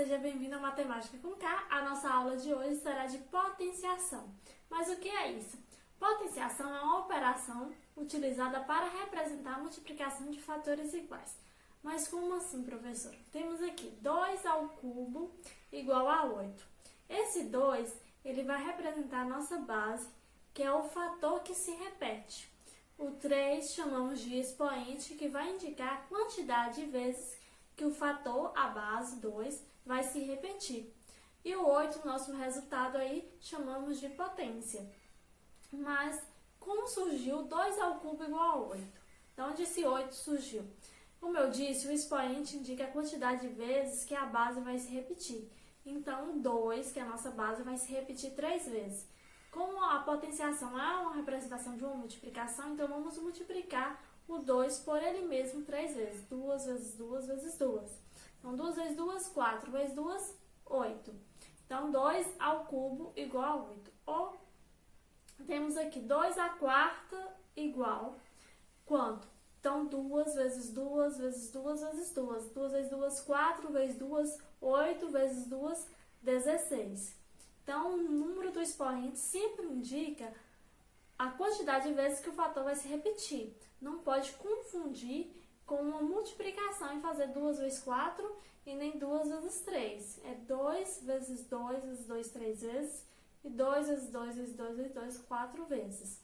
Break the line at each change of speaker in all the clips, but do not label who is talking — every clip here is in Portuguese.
seja bem-vindo a Matemática com K. A nossa aula de hoje será de potenciação. Mas o que é isso? Potenciação é uma operação utilizada para representar a multiplicação de fatores iguais. Mas como assim, professor? Temos aqui 2 ao cubo igual a 8. Esse 2, ele vai representar a nossa base, que é o fator que se repete. O 3 chamamos de expoente, que vai indicar a quantidade de vezes que o fator, a base 2, vai se repetir. E o 8, nosso resultado aí, chamamos de potência. Mas como surgiu 2 ao cubo igual a 8? De onde esse 8 surgiu? Como eu disse, o expoente indica a quantidade de vezes que a base vai se repetir. Então, o 2, que é a nossa base, vai se repetir 3 vezes. Como a potenciação é uma representação de uma multiplicação, então vamos multiplicar o 2 por ele mesmo 3 vezes. 2 vezes 2 vezes 2. Então, 2 vezes 2, 4 vezes 2, 8. Então, 2 ao cubo igual a 8. Ou temos aqui 2 à quarta igual quanto? Então, 2 vezes 2 vezes 2 vezes 2. 2 vezes 2, 4 vezes 2, 8 vezes 2, 16. Então, o número do expoente sempre indica a quantidade de vezes que o fator vai se repetir. Não pode confundir com uma multiplicação e fazer 2 vezes 4 e nem 2 vezes 3. É 2 vezes 2 vezes 2, 3 vezes, e 2 vezes 2 vezes 2 vezes 2, 4 vezes.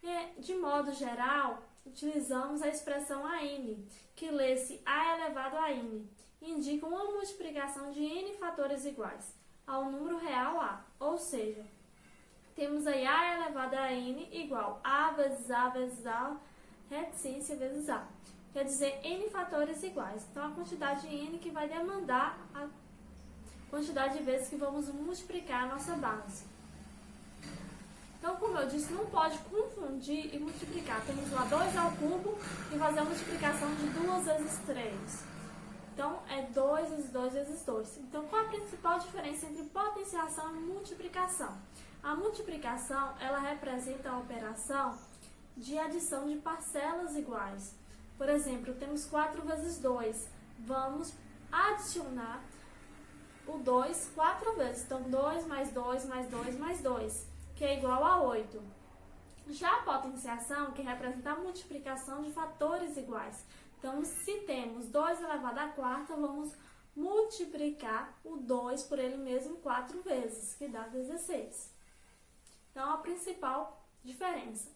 E, de modo geral, utilizamos a expressão AN, que lê-se A elevado a N, e indica uma multiplicação de N fatores iguais ao número real A, ou seja, temos aí A elevado a N igual A vezes A vezes A, reticência vezes A. Quer dizer, N fatores iguais. Então, a quantidade de N que vai demandar a quantidade de vezes que vamos multiplicar a nossa base. Então, como eu disse, não pode confundir e multiplicar. Temos lá 2 ao cubo e fazer a multiplicação de 2 vezes 3. Então, é 2 vezes 2 vezes 2. Então, qual a principal diferença entre potenciação e multiplicação? A multiplicação, ela representa a operação de adição de parcelas iguais. Por exemplo, temos 4 vezes 2. Vamos adicionar o 2 4 vezes. Então, 2 mais 2 mais 2 mais 2, que é igual a 8. Já a potenciação, que representa a multiplicação de fatores iguais. Então, se temos 2 elevado à quarta, vamos multiplicar o 2 por ele mesmo 4 vezes, que dá 16. Então, a principal diferença.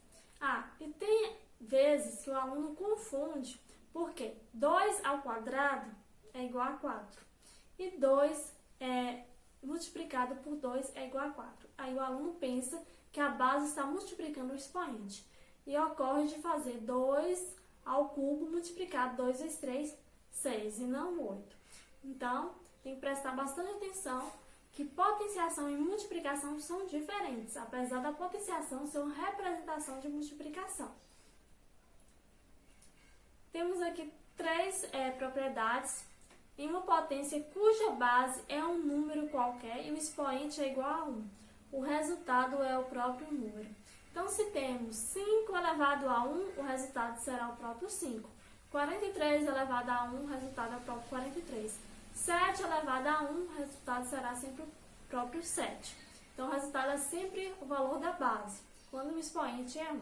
E tem vezes que o aluno confunde, porque 2 ao quadrado é igual a 4. E 2 multiplicado por 2 é igual a 4. Aí o aluno pensa que a base está multiplicando o expoente. E ocorre de fazer 2 ao cubo multiplicado 2 vezes 3, 6, e não 8. Então, tem que prestar bastante atenção que potenciação e multiplicação são diferentes, apesar da potenciação ser uma representação de multiplicação. Temos aqui 3 propriedades em uma potência cuja base é um número qualquer e o expoente é igual a 1. O resultado é o próprio número. Então, se temos 5 elevado a 1, o resultado será o próprio 5. 43 elevado a 1, o resultado é o próprio 43. 7 elevado a 1, o resultado será sempre o próprio 7. Então, o resultado é sempre o valor da base, quando o expoente é 1.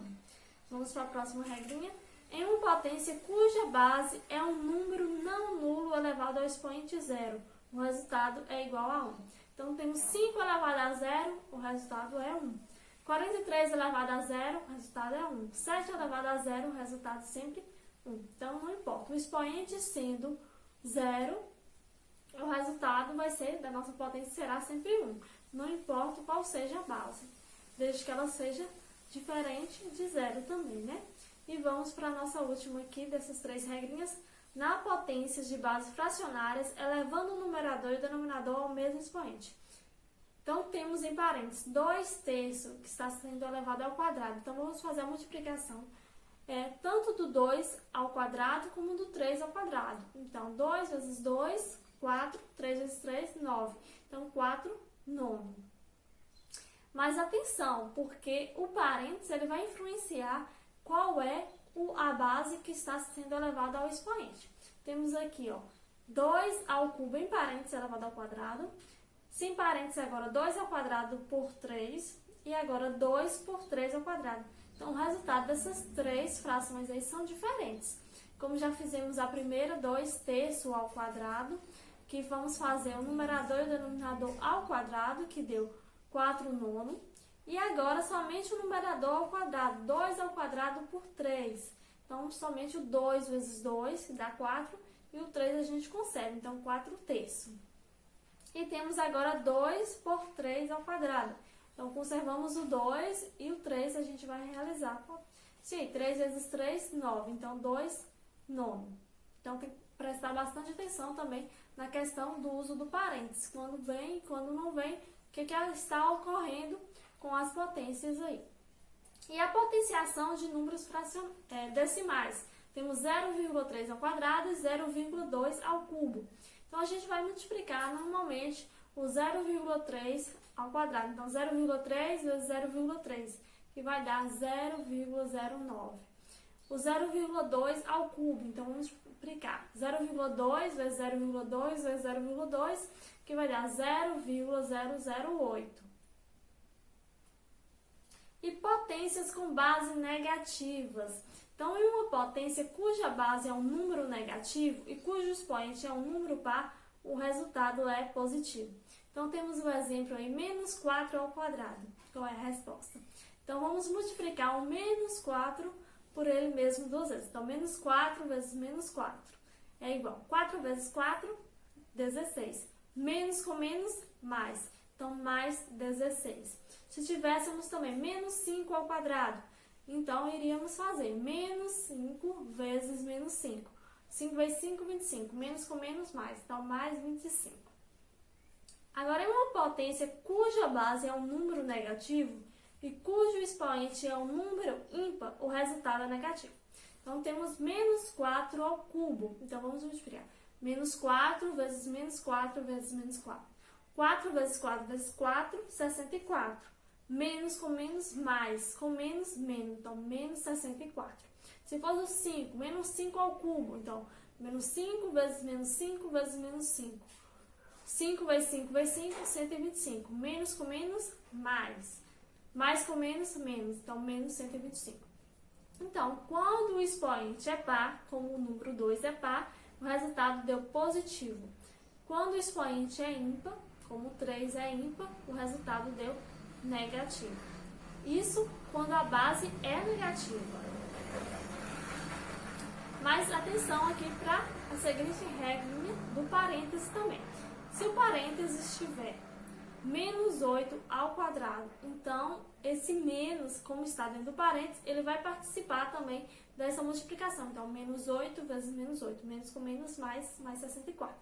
Vamos para a próxima regrinha. Em uma potência cuja base é um número não nulo elevado ao expoente 0, o resultado é igual a 1. Então, temos 5 elevado a 0, o resultado é 1. 43 elevado a 0, o resultado é 1. 7 elevado a 0, o resultado é sempre 1. Então, não importa. O expoente sendo 0, o resultado vai ser, da nossa potência, será sempre 1. Não importa qual seja a base, desde que ela seja diferente de 0 também, né? E vamos para a nossa última aqui, dessas 3 regrinhas. Na potência de bases fracionárias, elevando o numerador e o denominador ao mesmo expoente. Então, temos em parênteses 2/3 que está sendo elevado ao quadrado. Então, vamos fazer a multiplicação tanto do 2 ao quadrado como do 3 ao quadrado. Então, 2 vezes 2, 4, 3 vezes 3, 9. Então, 4 nono. Mas atenção, porque o parênteses ele vai influenciar qual é a base que está sendo elevada ao expoente. Temos aqui, 2 ao cubo em parênteses elevado ao quadrado. Sem parênteses agora 2 ao quadrado por 3 e agora 2 por 3 ao quadrado. Então, o resultado dessas três frações aí são diferentes. Como já fizemos a primeira, 2 terços ao quadrado, que vamos fazer o numerador e o denominador ao quadrado, que deu 4 nono. E agora, somente o numerador ao quadrado, 2 ao quadrado por 3. Então, somente o 2 vezes 2, que dá 4, e o 3 a gente conserva, então 4 terços. E temos agora 2 por 3 ao quadrado. Então, conservamos o 2 e o 3 a gente vai realizar. Sim, 3 vezes 3, 9. Então, 2 nono. Então, tem que prestar bastante atenção também na questão do uso do parênteses. Quando vem e quando não vem, o que está ocorrendo com as potências aí. E a potenciação de números decimais. Temos 0,3 ao quadrado e 0,2 ao cubo. Então, a gente vai multiplicar normalmente o 0,3 ao quadrado. Então, 0,3 vezes 0,3, que vai dar 0,09. O 0,2 ao cubo. Então, vamos multiplicar 0,2 vezes 0,2 vezes 0,2, que vai dar 0,008. E potências com base negativas. Então, em uma potência cuja base é um número negativo e cujo expoente é um número par, o resultado é positivo. Então, temos o exemplo aí, menos 4 ao quadrado. Qual é a resposta? Então, vamos multiplicar o menos 4 por ele mesmo duas vezes. Então, menos 4 vezes menos 4 é igual. 4 vezes 4, 16. Menos com menos, mais. Então, mais 16. Se tivéssemos também menos 5 ao quadrado, então, iríamos fazer menos 5 vezes menos 5. 5 vezes 5, 25. Menos com menos, mais. Então, mais 25. Agora, em uma potência cuja base é um número negativo e cujo expoente é um número ímpar, o resultado é negativo. Então, temos menos 4 ao cubo. Então, vamos multiplicar. Menos 4 vezes menos 4 vezes menos 4. 4 vezes 4 vezes 4, 64. Menos com menos, mais. Com menos, menos. Então, menos 64. Se for o 5, menos 5 ao cubo. Então, menos 5 vezes menos 5 vezes menos 5. 5 vezes 5 vezes 5, 125. Menos com menos, mais. Mais com menos, menos. Então, menos 125. Então, quando o expoente é par, como o número 2 é par, o resultado deu positivo. Quando o expoente é ímpar, como o 3 é ímpar, o resultado deu negativo. Isso quando a base é negativa. Mas atenção aqui para a seguinte regrinha do parênteses também. Se o parênteses estiver menos 8 ao quadrado, então esse menos, como está dentro do parênteses, ele vai participar também dessa multiplicação. Então, menos 8 vezes menos 8. Menos com menos, mais 64.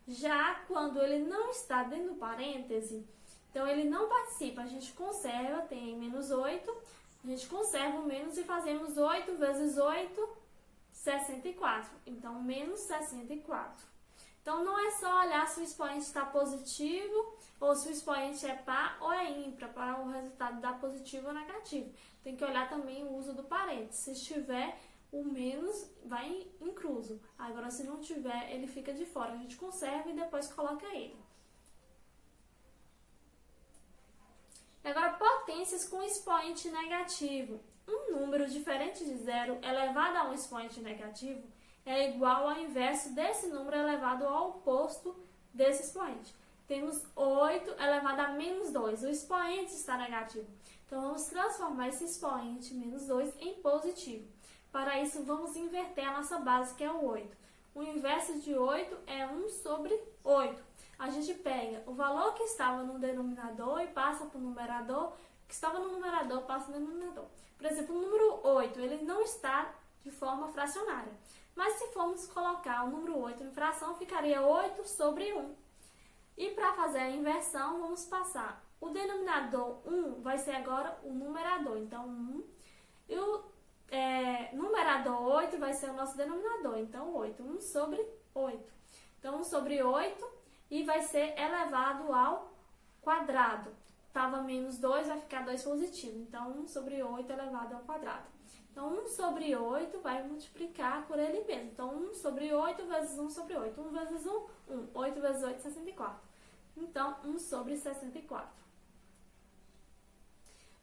Já quando ele não está dentro do parêntese, então ele não participa, a gente conserva, tem menos 8, a gente conserva o menos e fazemos 8 vezes 8, 64. Então, menos 64. Então, não é só olhar se o expoente está positivo ou se o expoente é par ou é ímpar para o resultado dar positivo ou negativo. Tem que olhar também o uso do parênteses. Se estiver, o menos vai incluso. Agora, se não tiver, ele fica de fora. A gente conserva e depois coloca ele. Agora, potências com expoente negativo. Um número diferente de zero elevado a um expoente negativo é igual ao inverso desse número elevado ao oposto desse expoente. Temos 8 elevado a menos 2. O expoente está negativo. Então, vamos transformar esse expoente, menos 2, em positivo. Para isso, vamos inverter a nossa base, que é o 8. O inverso de 8 é 1 sobre 8. A gente pega o valor que estava no denominador e passa para o numerador. O que estava no numerador passa no denominador. Por exemplo, o número 8, ele não está de forma fracionária. Mas se formos colocar o número 8 em fração, ficaria 8 sobre 1. E para fazer a inversão, vamos passar o denominador 1, vai ser agora o numerador. Então, 1. E o numerador 8 vai ser o nosso denominador. Então, 8. 1 sobre 8. Então, 1 sobre 8 e vai ser elevado ao quadrado. estava menos 2, vai ficar 2 positivo. Então, 1 sobre 8 elevado ao quadrado. Então, 1 sobre 8 vai multiplicar por ele mesmo. Então, 1 sobre 8 vezes 1 sobre 8. 1 vezes 1, 1. 8 vezes 8, 64. Então, 1 sobre 64.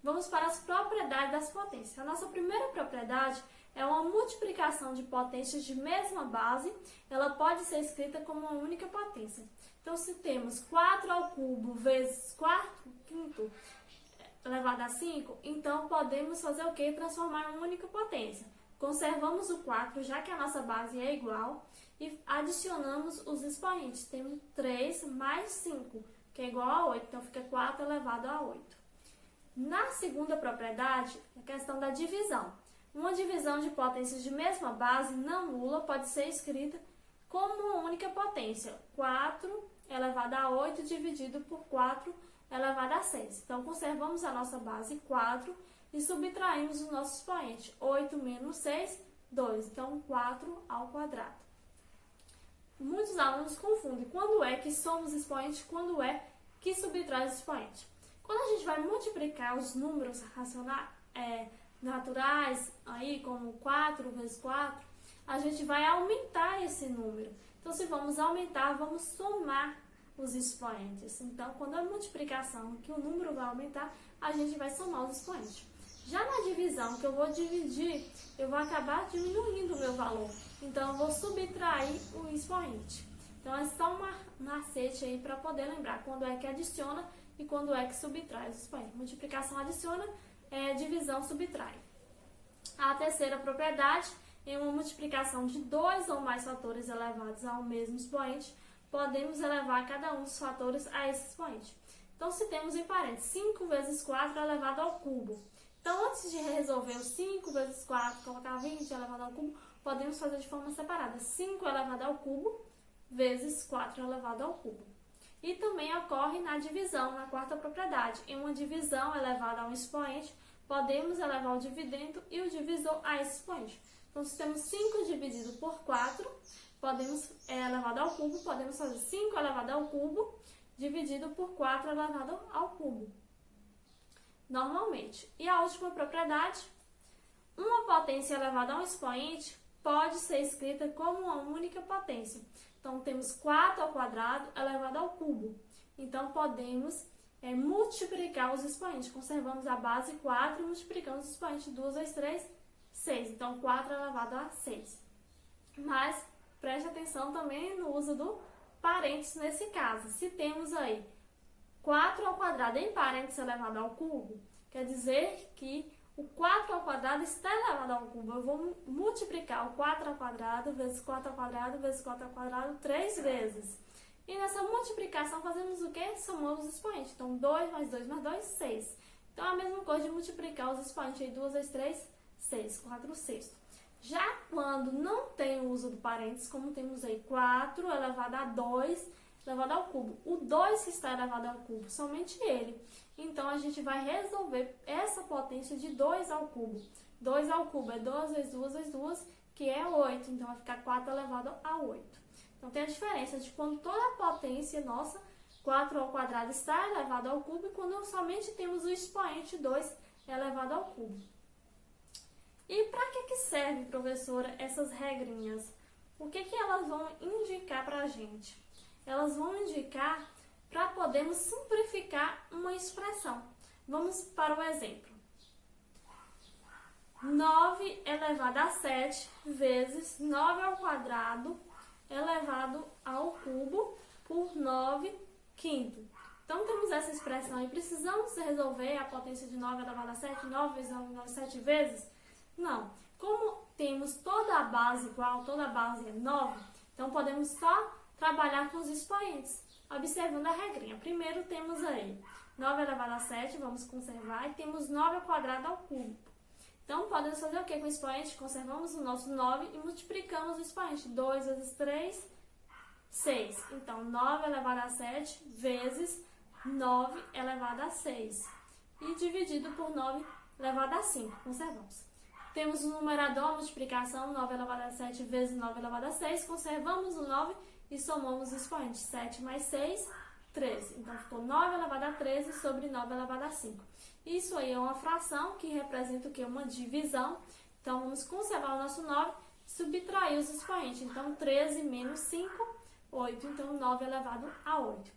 Vamos para as propriedades das potências. A nossa primeira propriedade é uma multiplicação de potências de mesma base. Ela pode ser escrita como uma única potência. Então, se temos 4 ao cubo vezes 4 quinto elevado a 5, então podemos fazer o quê? Transformar em uma única potência. Conservamos o 4, já que a nossa base é igual, e adicionamos os expoentes. Temos 3 mais 5, que é igual a 8, então fica 4 elevado a 8. Na segunda propriedade, a questão da divisão. Uma divisão de potências de mesma base não nula pode ser escrita como uma única potência. 4 elevado a 8 dividido por 4 elevado a 6. Então, conservamos a nossa base 4 e subtraímos o nosso expoente. 8 menos 6, 2. Então, 4 ao quadrado. Muitos alunos confundem quando é que somos expoente e quando é que subtrai o expoente. Quando a gente vai multiplicar os números racionais, naturais, aí, como 4 vezes 4, a gente vai aumentar esse número. Então, se vamos aumentar, vamos somar os expoentes. Então, quando a multiplicação, que o número vai aumentar, a gente vai somar os expoentes. Já na divisão, que eu vou dividir, eu vou acabar diminuindo o meu valor. Então, eu vou subtrair o expoente. Então, é só um macete aí para poder lembrar quando é que adiciona e quando é que subtrai os expoentes. Multiplicação adiciona, divisão subtrai. A terceira propriedade, em uma multiplicação de 2 ou mais fatores elevados ao mesmo expoente, podemos elevar cada um dos fatores a esse expoente. Então, se temos em parênteses 5 vezes 4 elevado ao cubo. Então, antes de resolver o 5 vezes 4, colocar 20 elevado ao cubo, podemos fazer de forma separada. 5 elevado ao cubo vezes 4 elevado ao cubo. E também ocorre na divisão, na quarta propriedade. Em uma divisão elevada a um expoente, podemos elevar o dividendo e o divisor a esse expoente. Então, se temos 5 dividido por 4, podemos, elevado ao cubo, podemos fazer 5 elevado ao cubo dividido por 4 elevado ao cubo. Normalmente. E a última propriedade, uma potência elevada a um expoente pode ser escrita como uma única potência. Então, temos 4 ao quadrado elevado ao cubo. Então, podemos multiplicar os expoentes. Conservamos a base 4 e multiplicamos os expoentes. 2 vezes 3, 6. Então, 4 elevado a 6. Mas, preste atenção também no uso do parênteses nesse caso. Se temos aí 4 ao quadrado em parênteses elevado ao cubo, quer dizer que o 4 ao quadrado está elevado ao cubo. Eu vou multiplicar o 4 ao quadrado vezes 4 ao quadrado vezes 4 ao quadrado 3 vezes. E nessa multiplicação fazemos o quê? Somamos os expoentes. Então, 2 mais 2 mais 2, 6. Então, é a mesma coisa de multiplicar os expoentes. Aí, 2 vezes 3, 6. 4 sextos. Já quando não tem o uso do parênteses, como temos aí 4 elevado a 2 elevado ao cubo. O 2 que está elevado ao cubo, somente ele. Então, a gente vai resolver essa potência de 2 ao cubo. 2 ao cubo é 2 vezes 2 vezes 2, que é 8. Então, vai ficar 4 elevado a 8. Então, tem a diferença de quando toda a potência nossa, 4 ao quadrado, está elevado ao cubo e quando somente temos o expoente 2 elevado ao cubo. E para que serve, professora, essas regrinhas? O que elas vão indicar para a gente? Elas vão indicar para podermos simplificar uma expressão. Vamos para o exemplo. 9 elevado a 7 vezes 9 ao quadrado elevado ao cubo por 9 quinto. Então, temos essa expressão e precisamos resolver a potência de 9 elevado a 7, 9 vezes 9, 9, 7 vezes? Não. Como temos toda a base igual, toda a base é 9, então podemos só trabalhar com os expoentes, observando a regrinha. Primeiro temos aí 9 elevado a 7, vamos conservar, e temos 9 ao quadrado ao cubo. Então, podemos fazer o que com o expoente? Conservamos o nosso 9 e multiplicamos o expoente. 2 vezes 3, 6. Então, 9 elevado a 7 vezes 9 elevado a 6. E dividido por 9 elevado a 5. Conservamos. Temos o numerador, a multiplicação, 9 elevado a 7 vezes 9 elevado a 6. Conservamos o 9 e somamos os expoentes. 7 mais 6, 13. Então, ficou 9 elevado a 13 sobre 9 elevado a 5. Isso aí é uma fração que representa o quê? Uma divisão. Então, vamos conservar o nosso 9 e subtrair os expoentes. Então, 13 menos 5, 8. Então, 9 elevado a 8.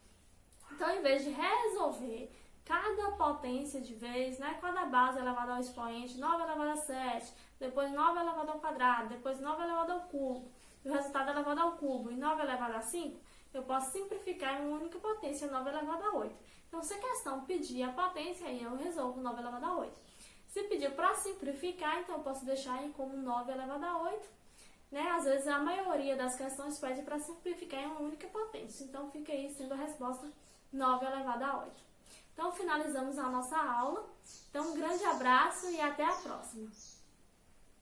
Então, em vez de resolver cada potência de vez, né? Cada base elevada ao expoente, 9 elevado a 7, depois 9 elevado ao quadrado, depois 9 elevado ao cubo, e o resultado elevado ao cubo e 9 elevado a 5, eu posso simplificar em uma única potência, 9 elevado a 8. Então, se a questão pedir a potência, aí eu resolvo 9 elevado a 8. Se pedir para simplificar, então eu posso deixar aí como 9 elevado a 8. Né? Às vezes, a maioria das questões pede para simplificar em uma única potência. Então, fica aí sendo a resposta 9 elevado a 8. Então, finalizamos a nossa aula. Então, um grande abraço e até a próxima!